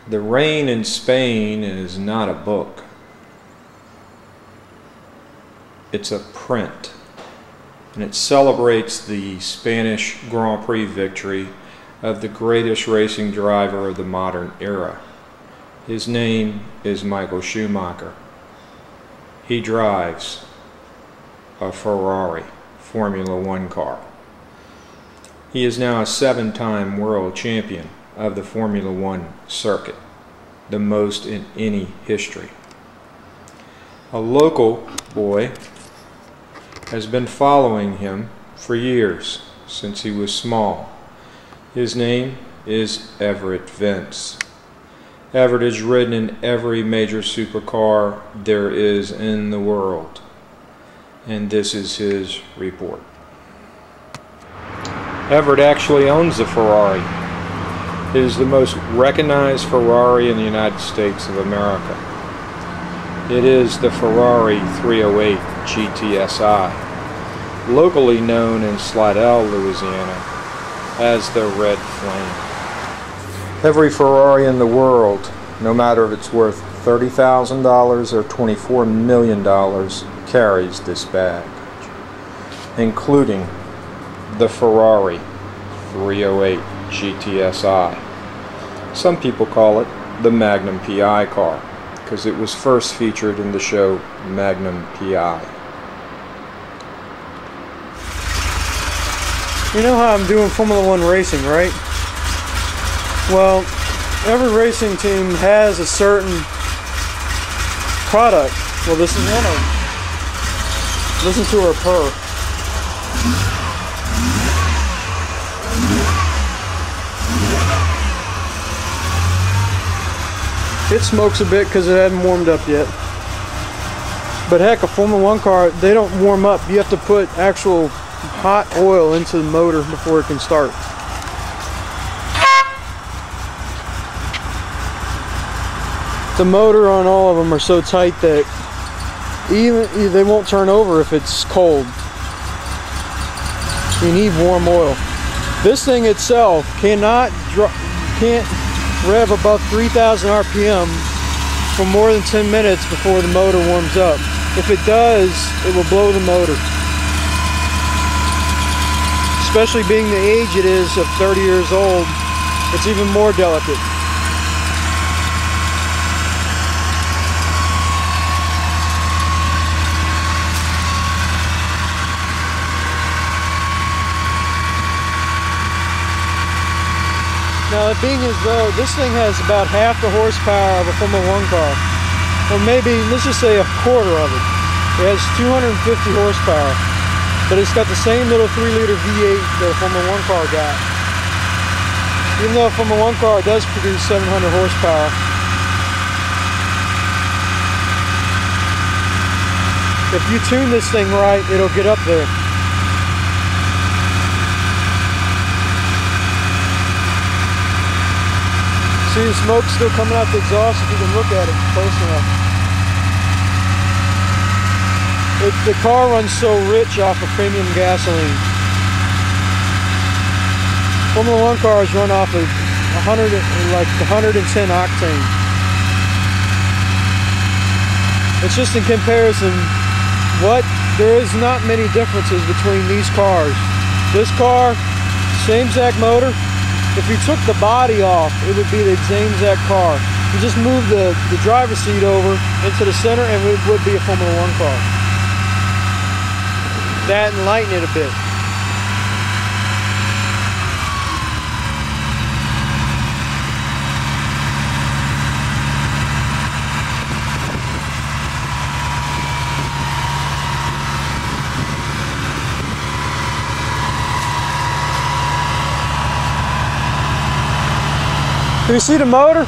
The Rain in Spain is not a book. It's a print. And it celebrates the Spanish Grand Prix victory of the greatest racing driver of the modern era. His name is Michael Schumacher. He drives a Ferrari Formula One car. He is now a 7-time world champion of the Formula One circuit, the most in any history. A local boy has been following him for years, since he was small. His name is Everette Vince. Everette has ridden in every major supercar there is in the world. And this is his report. Everette actually owns a Ferrari. It is the most recognized Ferrari in the United States of America. It is the Ferrari 308 GTSI, locally known in Slidell, Louisiana, as the Red Flame. Every Ferrari in the world, no matter if it's worth $30,000 or $24 million, carries this badge, including the Ferrari 308 GTSI. Some people call it the Magnum PI car, because it was first featured in the show Magnum PI. You know how I'm doing Formula One racing, right? Well, every racing team has a certain product. Well, this is one of them. Listen to her purr. It smokes a bit because it hadn't warmed up yet. But heck, a Formula One car, they don't warm up. You have to put actual hot oil into the motor before it can start. The motor on all of them are so tight that even they won't turn over if it's cold. You need warm oil. This thing itself can't rev above 3,000 RPM for more than 10 minutes before the motor warms up. If it does, it will blow the motor. Especially being the age it is of 30 years old, it's even more delicate. Now, being as though this thing has about half the horsepower of a Formula One car, or maybe, let's just say, a quarter of it. It has 250 horsepower, but it's got the same little 3-liter V8 that a Formula One car got. Even though a Formula One car does produce 700 horsepower. If you tune this thing right, it'll get up there. See the smoke still coming out the exhaust if you can look at it close enough. The car runs so rich off of premium gasoline. Formula One cars run off of 110 octane. It's just in comparison, there is not many differences between these cars. This car, same exact motor. If you took the body off, it would be the same exact car. You just move the driver's seat over into the center and it would be a Formula One car. That and lighten it a bit. Do you see the motor?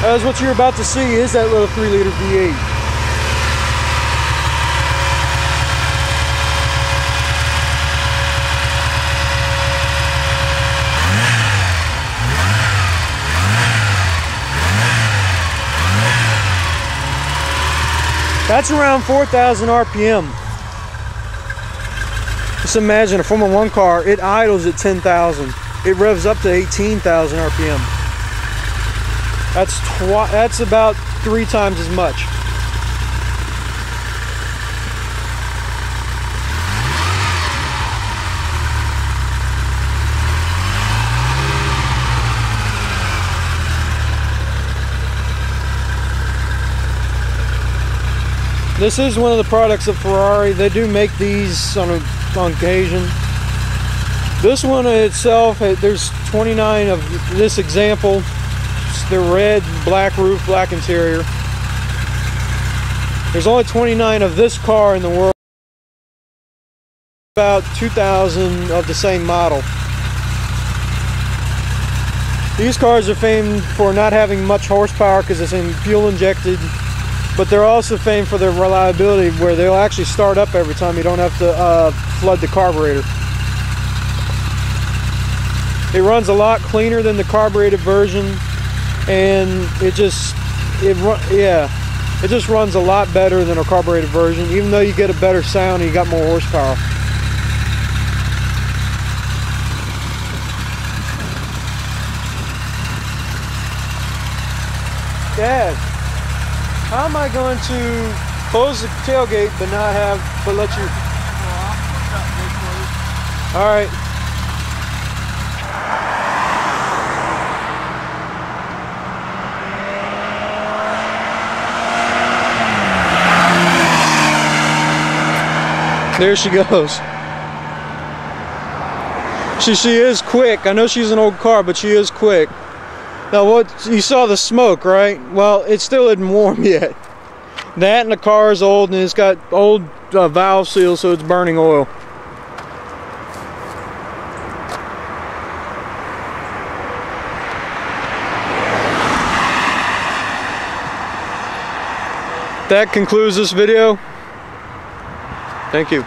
As what you're about to see is that little 3-liter V8. That's around 4,000 RPM. Just imagine a Formula 1 car, it idles at 10,000. It revs up to 18,000 RPM. That's about 3 times as much. This is one of the products of Ferrari. They do make these on occasion. This one itself, there's 29 of this example. They're red, black roof, black interior. There's only 29 of this car in the world. About 2,000 of the same model. These cars are famed for not having much horsepower because it's fuel injected. But they're also famed for their reliability, where they'll actually start up every time. You don't have to flood the carburetor. It runs a lot cleaner than the carbureted version, and it just runs a lot better than a carbureted version, even though you get a better sound and you got more horsepower. Dad, how am I going to close the tailgate but let you? All right. There she goes. She is quick. I know she's an old car, but she is quick. Now, you saw the smoke, right? Well, it still isn't warm yet. That and the car is old, and it's got old valve seals, so it's burning oil. That concludes this video. Thank you.